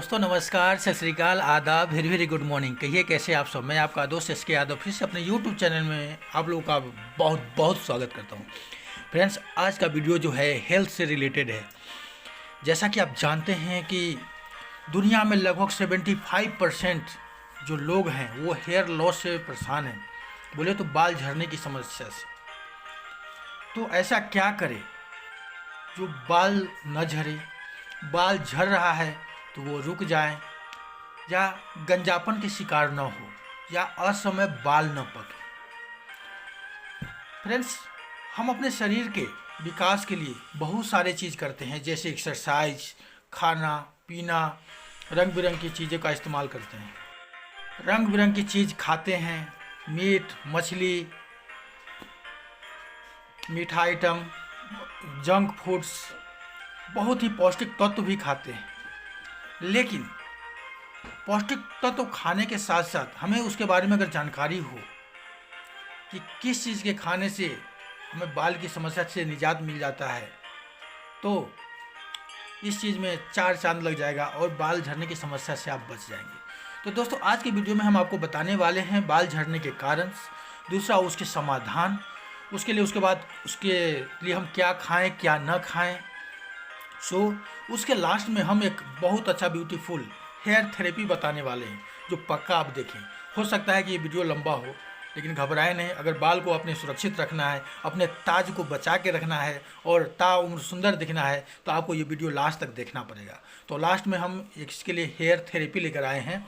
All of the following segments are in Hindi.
दोस्तों नमस्कार, सत श्री अकाल, आदाब, वेरी वेरी गुड मॉर्निंग। कहिए कैसे आप सब। मैं आपका दोस्त एस के यादव फिर से अपने यूट्यूब चैनल में आप लोगों का बहुत बहुत स्वागत करता हूं। फ्रेंड्स, आज का वीडियो जो है हेल्थ से रिलेटेड है। जैसा कि आप जानते हैं कि दुनिया में लगभग 75% जो लोग हैं वो हेयर लॉस से परेशान हैं, बोले तो बाल झड़ने की समस्या से। तो ऐसा क्या करें जो बाल न झड़े, बाल झड़ रहा है तो वो रुक जाए, या गंजापन के शिकार न हो, या असमय बाल न पके। फ्रेंड्स, हम अपने शरीर के विकास के लिए बहुत सारे चीज़ करते हैं, जैसे एक्सरसाइज, खाना पीना, रंग बिरंग की चीज़ों का इस्तेमाल करते हैं, रंग बिरंग की चीज़ खाते हैं, मीट मछली, मीठा आइटम, जंक फूड्स, बहुत ही पौष्टिक तत्व भी खाते हैं। लेकिन पौष्टिक तत्व खाने के साथ साथ हमें उसके बारे में अगर जानकारी हो कि किस चीज़ के खाने से हमें बाल की समस्या से निजात मिल जाता है, तो इस चीज़ में चार चांद लग जाएगा और बाल झड़ने की समस्या से आप बच जाएंगे। तो दोस्तों, आज के वीडियो में हम आपको बताने वाले हैं बाल झड़ने के कारण, दूसरा उसके समाधान, उसके लिए उसके बाद उसके लिए हम क्या खाएं क्या न खाएं। उसके लास्ट में हम एक बहुत अच्छा ब्यूटीफुल हेयर थेरेपी बताने वाले हैं जो पक्का आप देखें। हो सकता है कि ये वीडियो लंबा हो, लेकिन घबराएं नहीं। अगर बाल को अपने सुरक्षित रखना है, अपने ताज को बचा के रखना है और ताउम्र सुंदर दिखना है, तो आपको ये वीडियो लास्ट तक देखना पड़ेगा। तो लास्ट में हम इसके लिए हेयर थेरेपी लेकर आए हैं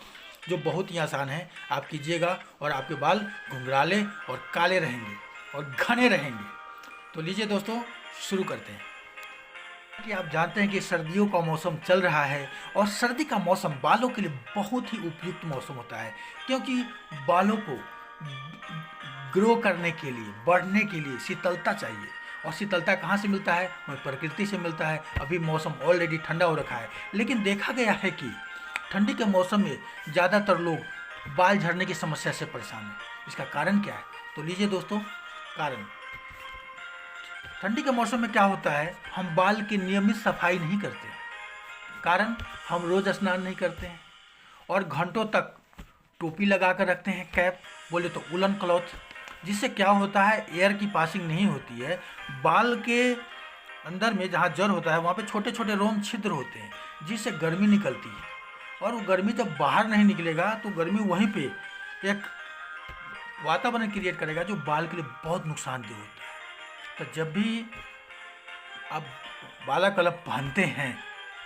जो बहुत ही आसान है, आप कीजिएगा और आपके बाल घुंघराले और काले रहेंगे और घने रहेंगे। तो लीजिए दोस्तों, शुरू करते हैं। कि आप जानते हैं कि सर्दियों का मौसम चल रहा है और सर्दी का मौसम बालों के लिए बहुत ही उपयुक्त मौसम होता है, क्योंकि बालों को ग्रो करने के लिए, बढ़ने के लिए शीतलता चाहिए। और शीतलता कहाँ से मिलता है? हमें प्रकृति से मिलता है। अभी मौसम ऑलरेडी ठंडा हो रखा है, लेकिन देखा गया है कि ठंडी के मौसम में ज़्यादातर लोग बाल झड़ने की समस्या से परेशान हैं। इसका कारण क्या है? तो लीजिए दोस्तों, कारण ठंडी के मौसम में क्या होता है, हम बाल की नियमित सफाई नहीं करते। कारण हम रोज़ स्नान नहीं करते हैं और घंटों तक टोपी लगा कर रखते हैं, कैप बोले तो वुलन क्लॉथ, जिससे क्या होता है, एयर की पासिंग नहीं होती है। बाल के अंदर में जहाँ जड़ होता है वहाँ पे छोटे छोटे रोम छिद्र होते हैं, जिससे गर्मी निकलती है। और वो गर्मी जब बाहर नहीं निकलेगा तो गर्मी वहीं पे एक वातावरण क्रिएट करेगा जो बाल के लिए बहुत नुकसानदेह होता है। तो जब भी आप बाला कलप पहनते हैं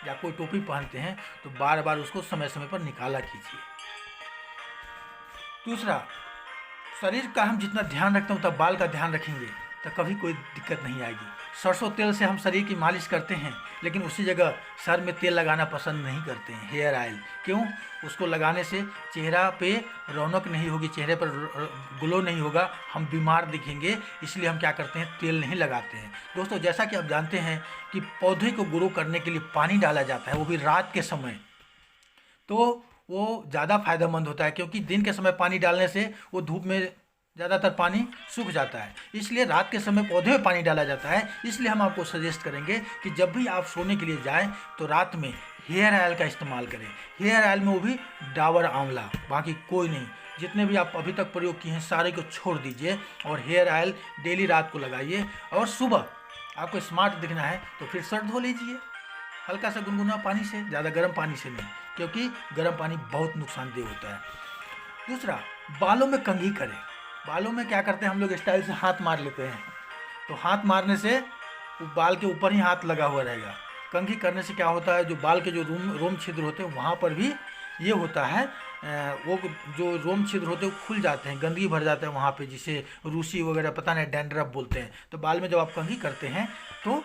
या कोई टोपी पहनते हैं तो बार बार उसको समय समय पर निकाला कीजिए। दूसरा, शरीर का हम जितना ध्यान रखते हैं उतना बाल का ध्यान रखेंगे तो कभी कोई दिक्कत नहीं आएगी। सरसों तेल से हम शरीर की मालिश करते हैं, लेकिन उसी जगह सर में तेल लगाना पसंद नहीं करते हैं, हेयर ऑयल। क्यों? उसको लगाने से चेहरा पे रौनक नहीं होगी, चेहरे पर ग्लो नहीं होगा, हम बीमार दिखेंगे। इसलिए हम क्या करते हैं, तेल नहीं लगाते हैं। दोस्तों, जैसा कि आप जानते हैं कि पौधे को ग्रो करने के लिए पानी डाला जाता है, वो भी रात के समय, तो वो ज़्यादा फायदेमंद होता है, क्योंकि दिन के समय पानी डालने से वो धूप में ज़्यादातर पानी सूख जाता है। इसलिए रात के समय पौधे में पानी डाला जाता है। इसलिए हम आपको सजेस्ट करेंगे कि जब भी आप सोने के लिए जाएं तो रात में हेयर ऑयल का इस्तेमाल करें। हेयर ऑयल में वो भी डाबर आंवला, बाकी कोई नहीं। जितने भी आप अभी तक प्रयोग किए हैं सारे को छोड़ दीजिए और हेयर ऑयल डेली रात को लगाइए। और सुबह आपको स्मार्ट दिखना है तो फिर सर धो लीजिए हल्का सा गुनगुना पानी से, ज़्यादा गर्म पानी से नहीं, क्योंकि गर्म पानी बहुत नुकसानदेह होता है। दूसरा, बालों में कंघी करें। बालों में क्या करते हैं हम लोग, स्टाइल से हाथ मार लेते हैं, तो हाथ मारने से वो बाल के ऊपर ही हाथ लगा हुआ रहेगा। कंघी करने से क्या होता है, जो बाल के जो रोम छिद्र होते हैं वहाँ पर भी ये होता है, वो जो रोम छिद्र होते हैं वो खुल जाते हैं, गंदगी भर जाता है वहाँ पे, जिसे रूसी वगैरह पता नहीं डैंड्रफ बोलते हैं। तो बाल में जब आप कंघी करते हैं तो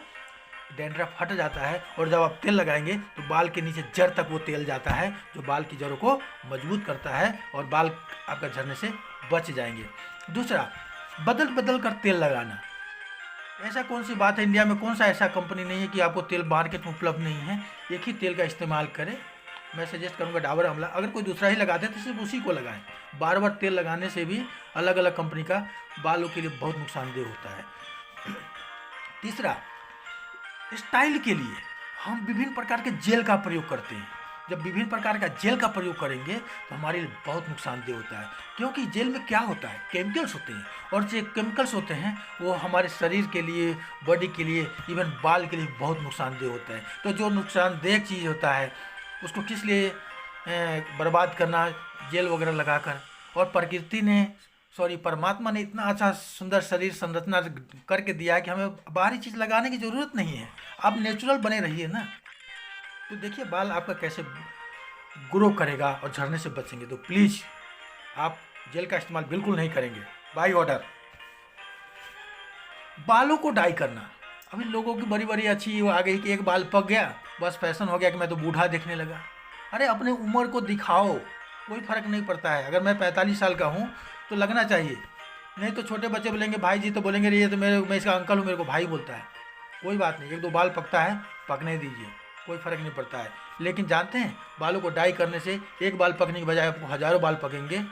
डैंड्रफ हट जाता है, और जब आप तेल लगाएंगे तो बाल के नीचे जड़ तक वो तेल जाता है, जो बाल की जड़ों को मजबूत करता है और बाल आपका झड़ने से बच जाएंगे। दूसरा, बदल बदल कर तेल लगाना। ऐसा कौन सी बात है, इंडिया में कौन सा ऐसा कंपनी नहीं है कि आपको तेल मार्केट में उपलब्ध नहीं है। एक ही तेल का इस्तेमाल करें। मैं सजेस्ट करूंगा डाबर आंवला। अगर कोई दूसरा ही लगाते हैं तो सिर्फ उसी को लगाएं। बार बार तेल लगाने से भी अलग अलग कंपनी का बालों के लिए बहुत नुकसानदेह होता है। तीसरा, स्टाइल के लिए हम विभिन्न प्रकार के जेल का प्रयोग करते हैं। जब विभिन्न प्रकार का जेल का प्रयोग करेंगे तो हमारे लिए बहुत नुकसानदेह होता है, क्योंकि जेल में क्या होता है, केमिकल्स होते हैं, और जो केमिकल्स होते हैं वो हमारे शरीर के लिए, बॉडी के लिए, इवन बाल के लिए बहुत नुकसानदेह होता है। तो जो नुकसानदेह चीज़ होता है उसको किस लिए बर्बाद करना जेल वगैरह लगाकर। और प्रकृति ने, सॉरी, परमात्मा ने इतना अच्छा सुंदर शरीर संरचना करके दिया है कि हमें बाहरी चीज़ लगाने की ज़रूरत नहीं है। आप नेचुरल बने रहिए ना। तो देखिए बाल आपका कैसे ग्रो करेगा और झड़ने से बचेंगे। तो प्लीज़ आप जेल का इस्तेमाल बिल्कुल नहीं करेंगे, बाय ऑर्डर। बालों को डाई करना, अभी लोगों की बड़ी बड़ी अच्छी वो आ गई कि एक बाल पक गया बस फैशन हो गया कि मैं तो बूढ़ा देखने लगा। अरे अपने उम्र को दिखाओ, कोई फ़र्क नहीं पड़ता है। अगर मैं 45 साल का हूँ तो लगना चाहिए, नहीं तो छोटे बच्चे बोलेंगे भाई जी, तो बोलेंगे ये तो मैं इसका अंकल हूँ, मेरे को भाई बोलता है। कोई बात नहीं, एक दो बाल पकता है, पकने दीजिए, कोई फ़र्क नहीं पड़ता है। लेकिन जानते हैं बालों को डाई करने से एक बाल पकने की बजाय आपको हज़ारों बाल पकेंगे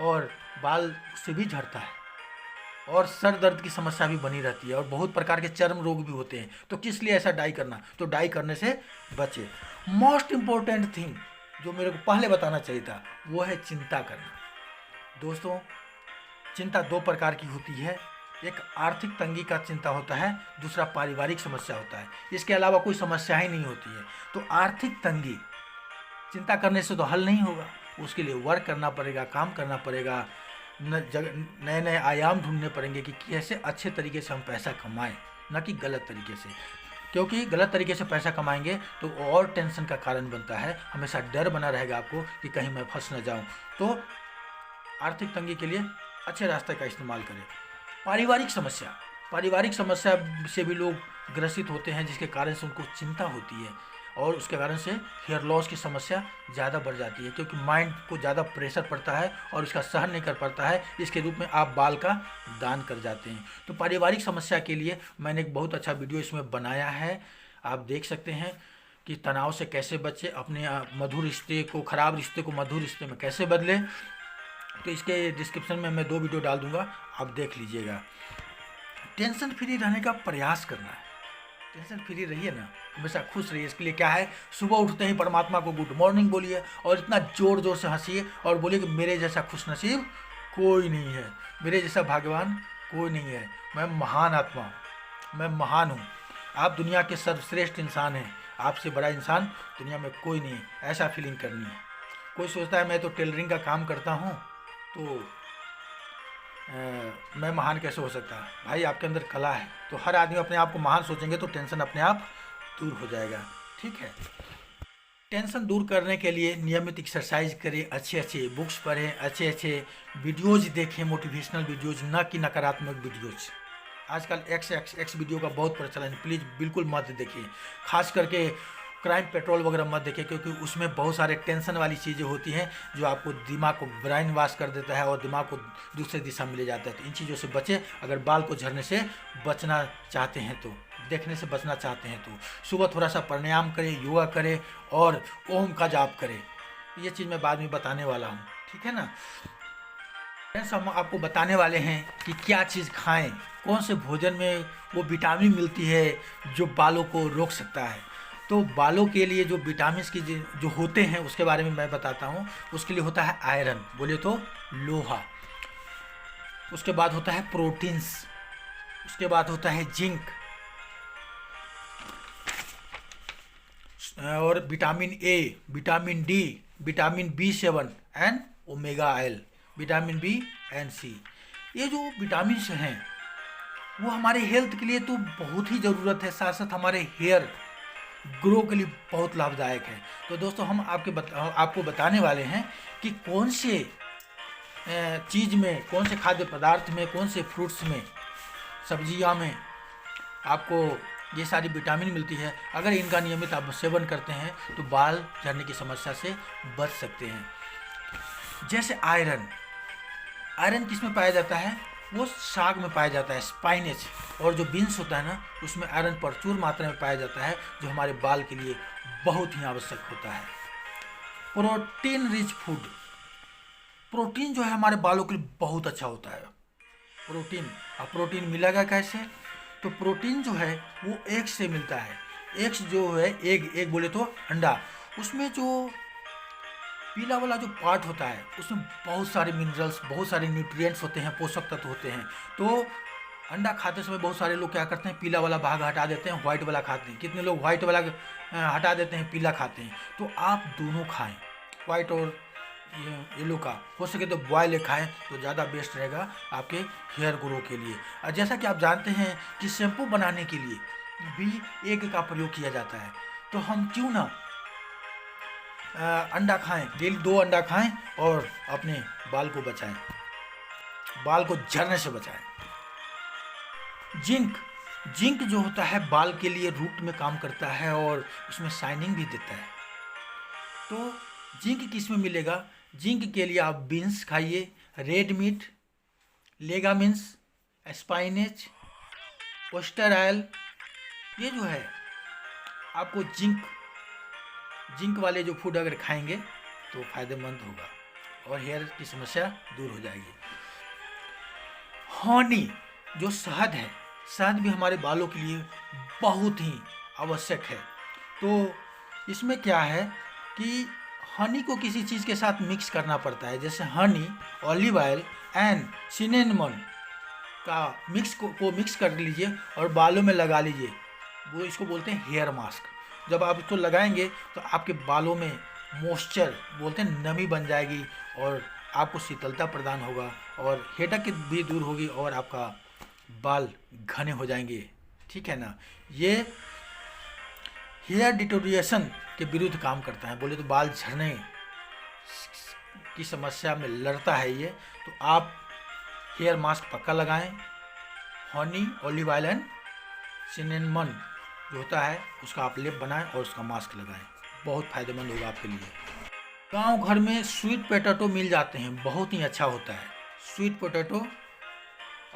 और बाल से भी झड़ता है, और सर दर्द की समस्या भी बनी रहती है, और बहुत प्रकार के चर्म रोग भी होते हैं। तो किस लिए ऐसा डाई करना, तो डाई करने से बचे। मोस्ट इम्पोर्टेंट थिंग जो मेरे को पहले बताना चाहिए था वो है चिंता करना। दोस्तों चिंता दो प्रकार की होती है, एक आर्थिक तंगी का चिंता होता है, दूसरा पारिवारिक समस्या होता है। इसके अलावा कोई समस्या ही नहीं होती है। तो आर्थिक तंगी चिंता करने से तो हल नहीं होगा, उसके लिए वर्क करना पड़ेगा, काम करना पड़ेगा, नए नए आयाम ढूंढने पड़ेंगे कि कैसे अच्छे तरीके से हम पैसा कमाएं, न कि गलत तरीके से। क्योंकि गलत तरीके से पैसा कमाएंगे तो और टेंशन का कारण बनता है, हमेशा डर बना रहेगा आपको कि कहीं मैं फंस न जाऊं। तो आर्थिक तंगी के लिए अच्छे रास्ते का इस्तेमाल करें। पारिवारिक समस्या से भी लोग ग्रसित होते हैं, जिसके कारण से उनको चिंता होती है, और उसके कारण से हेयर लॉस की समस्या ज़्यादा बढ़ जाती है, क्योंकि माइंड को ज़्यादा प्रेशर पड़ता है और उसका सहन नहीं कर पाता है। इसके रूप में आप बाल का दान कर जाते हैं। तो पारिवारिक समस्या के लिए मैंने एक बहुत अच्छा वीडियो इसमें बनाया है, आप देख सकते हैं कि तनाव से कैसे बचे, अपने मधुर रिश्ते को, खराब रिश्ते को मधुर रिश्ते में कैसे बदले। तो इसके डिस्क्रिप्शन में मैं 2 वीडियो डाल दूंगा, आप देख लीजिएगा। टेंशन फ्री रहने का प्रयास करना है, टेंशन फ्री रहिए ना, हमेशा खुश रहिए। इसके लिए क्या है, सुबह उठते ही परमात्मा को गुड मॉर्निंग बोलिए, और इतना ज़ोर ज़ोर से हंसिए और बोलिए कि मेरे जैसा खुशनसीब कोई नहीं है, मेरे जैसा भाग्यवान कोई नहीं है, मैं महान आत्मा हूँ, मैं महान हूँ, आप दुनिया के सर्वश्रेष्ठ इंसान हैं, आपसे बड़ा इंसान दुनिया में कोई नहीं है। ऐसा फीलिंग करनी है। कोई सोचता है मैं तो टेलरिंग का काम करता हूँ तो मैं महान कैसे हो सकता है। भाई आपके अंदर कला है, तो हर आदमी अपने आप को महान सोचेंगे तो टेंशन अपने आप दूर हो जाएगा। ठीक है, टेंशन दूर करने के लिए नियमित एक्सरसाइज करें, अच्छे अच्छे बुक्स पढ़ें, अच्छे अच्छे वीडियोज़ देखें, मोटिवेशनल वीडियोज़, न कि नकारात्मक वीडियोज़। आजकल एक्स वीडियो का बहुत प्रचलन है, प्लीज़ बिल्कुल मत देखिए। खास करके क्राइम पेट्रोल वगैरह मत देखिए, क्योंकि उसमें बहुत सारे टेंशन वाली चीज़ें होती हैं जो आपको दिमाग को ब्रेन वॉश कर देता है और दिमाग को दूसरे दिशा में ले जाता है। तो इन चीज़ों से बचें। अगर बाल को झड़ने से बचना चाहते हैं, तो देखने से बचना चाहते हैं, तो सुबह थोड़ा सा प्राणायाम करें, योगा करें और ओम का जाप करें। ये चीज़ मैं बाद में बताने वाला हूँ, ठीक है ना। फ्रेंड्स, हम आपको बताने वाले हैं कि क्या चीज़ खाएं, कौन से भोजन में वो विटामिन मिलती है जो बालों को रोक सकता है। तो बालों के लिए जो विटामिन की जो होते हैं उसके बारे में मैं बताता हूँ। उसके लिए होता है आयरन, बोले तो लोहा, उसके बाद होता है प्रोटीन्स, उसके बाद होता है जिंक, और vitamin A, vitamin D, vitamin B7 and omega oil, vitamin B and C. ये जो विटामिन हैं वो हमारे हेल्थ के लिए तो बहुत ही ज़रूरत है, साथ साथ हमारे हेयर ग्रो के लिए बहुत लाभदायक है। तो दोस्तों हम आपको बताने वाले हैं कि कौन से चीज़ में, कौन से खाद्य पदार्थ में, कौन से फ्रूट्स में, सब्जियां में आपको ये सारी विटामिन मिलती है। अगर इनका नियमित आप सेवन करते हैं तो बाल झड़ने की समस्या से बच सकते हैं। जैसे आयरन, आयरन किस में पाया जाता है, वो साग में पाया जाता है, स्पाइनेच, और जो बीन्स होता है ना उसमें आयरन प्रचुर मात्रा में पाया जाता है, जो हमारे बाल के लिए बहुत ही आवश्यक होता है। प्रोटीन रिच फूड, प्रोटीन जो है हमारे बालों के लिए बहुत अच्छा होता है। प्रोटीन, अब प्रोटीन मिलेगा कैसे, तो प्रोटीन जो है वो एग्स से मिलता है। एग्स जो है एग बोले तो अंडा, उसमें जो पीला वाला जो पार्ट होता है उसमें बहुत सारे मिनरल्स, बहुत सारे न्यूट्रिएंट्स होते हैं, पोषक तत्व होते हैं। तो अंडा खाते समय बहुत सारे लोग क्या करते हैं, पीला वाला भाग हटा देते हैं, व्हाइट वाला खाते हैं। कितने लोग व्हाइट वाला हटा देते हैं, पीला खाते हैं। तो आप दोनों खाएं, व्हाइट और येलो का। हो सके तो बॉयल खाएं तो ज़्यादा बेस्ट रहेगा आपके हेयर ग्रो के लिए। और जैसा कि आप जानते हैं कि शैम्पू बनाने के लिए भी एग का प्रयोग किया जाता है। तो हम क्यों ना अंडा खाएं, डेली 2 अंडा खाएं और अपने बाल को बचाएं, बाल को झड़ने से बचाएं। जिंक, जिंक जो होता है बाल के लिए रूट में काम करता है और उसमें शाइनिंग भी देता है। तो जिंक किस में मिलेगा? जिंक के लिए आप बीन्स खाइए, रेड मीट, लेगामिन्स, स्पाइनेच, ओस्टर ऑयल, ये जो है आपको जिंक वाले जो फूड अगर खाएंगे तो फ़ायदेमंद होगा और हेयर की समस्या दूर हो जाएगी। हनी, जो शहद है, शहद भी हमारे बालों के लिए बहुत ही आवश्यक है। तो इसमें क्या है कि हनी को किसी चीज़ के साथ मिक्स करना पड़ता है, जैसे Honey, olive oil and cinnamon का मिक्स कर लीजिए और बालों में लगा लीजिए। वो इसको बोलते हैं हेयर मास्क। जब आप इसको लगाएंगे तो आपके बालों में मॉइस्चर, बोलते हैं नमी बन जाएगी और आपको शीतलता प्रदान होगा और हेडेक भी दूर होगी और आपका बाल घने हो जाएंगे। ठीक है ना। ये हेयर डिटोरिएशन के विरुद्ध काम करता है। बोले तो बाल झड़ने की समस्या में लड़ता है ये। तो आप हेयर मास्क पक्का लगाएं। Honey, olive oil and cinnamon जो होता है उसका आप लेप बनाएं और उसका मास्क लगाएं, बहुत फ़ायदेमंद होगा आपके लिए। गांव घर में स्वीट पोटैटो मिल जाते हैं, बहुत ही अच्छा होता है स्वीट पोटैटो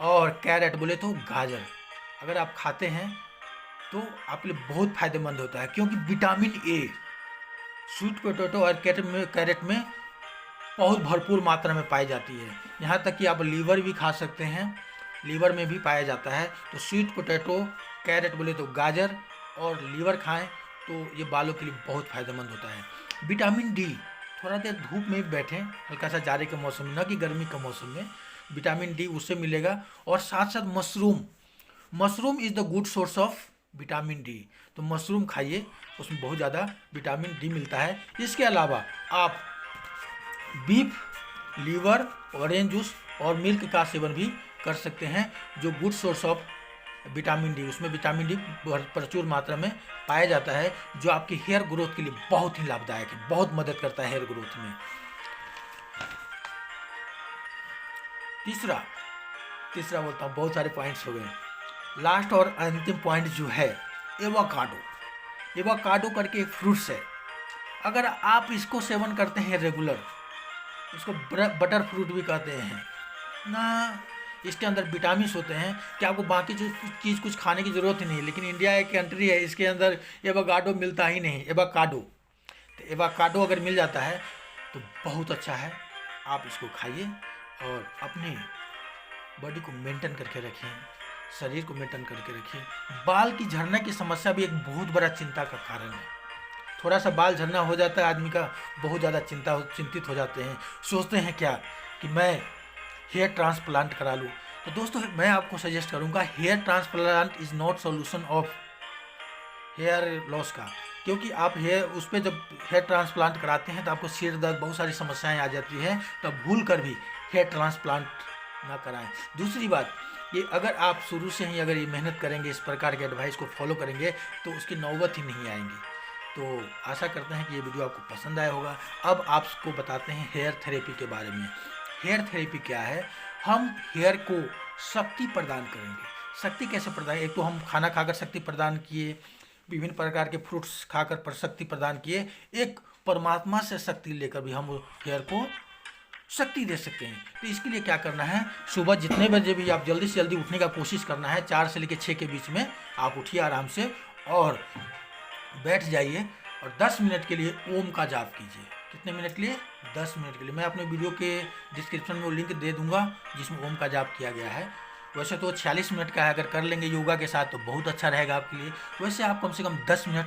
और कैरेट, बोले तो गाजर, अगर आप खाते हैं तो आपके लिए बहुत फ़ायदेमंद होता है, क्योंकि विटामिन ए स्वीट पोटैटो और कैरेट में बहुत भरपूर मात्रा में पाई जाती है। यहाँ तक कि आप लीवर भी खा सकते हैं, लीवर में भी पाया जाता है। तो स्वीट पोटैटो, कैरेट, बोले तो गाजर और लीवर खाएं तो ये बालों के लिए बहुत फ़ायदेमंद होता है। विटामिन डी, थोड़ा देर धूप में भी बैठें, हल्का सा जाड़े के मौसम में, न कि गर्मी के मौसम में, विटामिन डी उससे मिलेगा। और साथ साथ mushroom is the good source of vitamin D. तो मशरूम खाइए, उसमें बहुत ज़्यादा विटामिन डी मिलता है। इसके अलावा आप बीफ, लीवर, ऑरेंज जूस और मिल्क का सेवन भी कर सकते हैं, जो good source of vitamin D, उसमें विटामिन डी प्रचुर मात्रा में पाया जाता है, जो आपकी हेयर ग्रोथ के लिए बहुत ही लाभदायक है, बहुत मदद करता है हेयर ग्रोथ में। तीसरा बोलता हूँ, बहुत सारे पॉइंट्स हो गए। लास्ट और अंतिम पॉइंट जो है एवोकाडो करके एक फ्रूट्स है। अगर आप इसको सेवन करते हैं रेगुलर, इसको बटर फ्रूट भी कहते हैं ना, इसके अंदर विटामिन होते हैं कि आपको बाकी चीज़ कुछ खाने की ज़रूरत ही नहीं। लेकिन इंडिया एक कंट्री है, इसके अंदर एवोकाडो मिलता ही नहीं, तो एवोकाडो अगर मिल जाता है तो बहुत अच्छा है। आप इसको खाइए और अपने बॉडी को मेंटेन करके रखें, शरीर को मेंटेन करके रखिए। बाल की झड़ने की समस्या भी एक बहुत बड़ा चिंता का कारण है। थोड़ा सा बाल झड़ना हो जाता है आदमी का, बहुत ज़्यादा चिंतित हो जाते हैं, सोचते हैं क्या कि मैं हेयर ट्रांसप्लांट करा लूँ। तो दोस्तों, मैं आपको सजेस्ट करूँगा, hair transplant is not solution of hair loss का, क्योंकि आप उस पर जब हेयर ट्रांसप्लांट कराते हैं तो आपको सिर दर्द, बहुत सारी समस्याएं आ जाती हैं। तो भूल कर भी हेयर ट्रांसप्लांट ना कराएं। दूसरी बात, ये अगर आप शुरू से ही अगर ये मेहनत करेंगे, इस प्रकार के एडवाइस को फॉलो करेंगे, तो उसकी नौबत ही नहीं आएंगी। तो आशा करते हैं कि ये वीडियो आपको पसंद आया होगा। अब आपको बताते हैं हेयर थेरेपी के बारे में। हेयर थेरेपी क्या है? हम हेयर को शक्ति प्रदान करेंगे। शक्ति कैसे प्रदान? एक तो हम खाना खाकर शक्ति प्रदान किए, विभिन्न प्रकार के फ्रूट्स खाकर शक्ति प्रदान किए, एक परमात्मा से शक्ति लेकर भी हम हेयर को शक्ति दे सकते हैं। तो इसके लिए क्या करना है, सुबह जितने बजे भी आप जल्दी से जल्दी उठने का कोशिश करना है। 4 से लेकर 6 के बीच में आप उठिए आराम से और बैठ जाइए और 10 मिनट के लिए ओम का जाप कीजिए। कितने मिनट के लिए? 10 मिनट के लिए। मैं अपने वीडियो के डिस्क्रिप्शन में वो लिंक दे दूंगा जिसमें ओम का जाप किया गया है। वैसे तो 46 मिनट का है, अगर कर लेंगे योगा के साथ तो बहुत अच्छा रहेगा आपके लिए। वैसे आप कम से कम 10 मिनट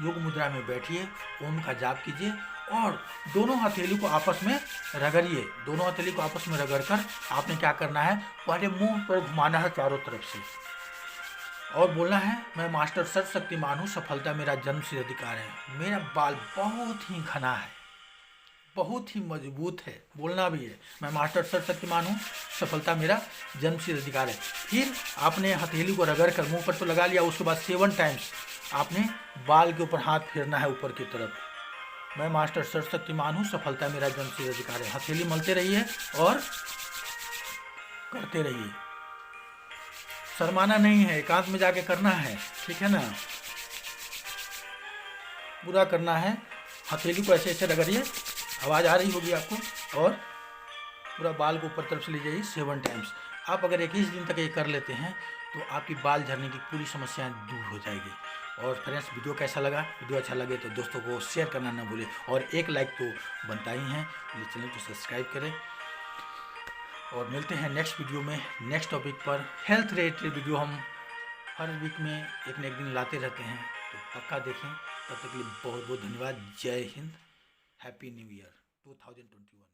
योग मुद्रा में बैठिए, ओम का जाप कीजिए और दोनों हथेली को आपस में रगड़िए। दोनों हथेली को आपस में रगड़ कर आपने क्या करना है, पहले मुंह पर घुमाना है चारों तरफ से और बोलना है, मैं मास्टर सर्वशक्तिमान हूँ, सफलता मेरा जन्मसिद्ध अधिकार है। मेरा बाल बहुत ही घना है, बहुत ही मजबूत है, बोलना भी है, मैं मास्टर सर्वशक्तिमान हूँ, सफलता मेरा जन्मसिद्ध अधिकार है। फिर आपने हथेली को रगड़ कर मुंह पर तो लगा लिया, उसके बाद 7 टाइम्स आपने बाल के ऊपर हाथ फेरना है ऊपर की तरफ। मैं मास्टर सर्वशक्तिमान हूँ, सफलता मेरा जन्मसिद्ध अधिकार है। हथेली मलते रहिए और करते रहिए, शर्माना नहीं है, एकांत में जाके करना है, ठीक है ना, पूरा करना है। हथेली को ऐसे ऐसे रगड़िए, आवाज़ आ रही होगी आपको, और पूरा बाल को ऊपर तरफ से ले जाइए 7 टाइम्स। आप अगर 21 दिन तक ये कर लेते हैं तो आपकी बाल झड़ने की पूरी समस्याएं दूर हो जाएगी। और फ्रेंड्स, वीडियो कैसा लगा? वीडियो अच्छा लगे तो दोस्तों को शेयर करना ना भूलें और एक लाइक तो बनता ही है। प्लीज़ चैनल को सब्सक्राइब करें और मिलते हैं नेक्स्ट वीडियो में नेक्स्ट टॉपिक पर। हेल्थ रिलेटेड वीडियो हम हर वीक में एक न एक दिन लाते रहते हैं, तो पक्का देखें। तब तक के लिए बहुत बहुत धन्यवाद। जय हिंद, हैप्पी न्यू ईयर 2021।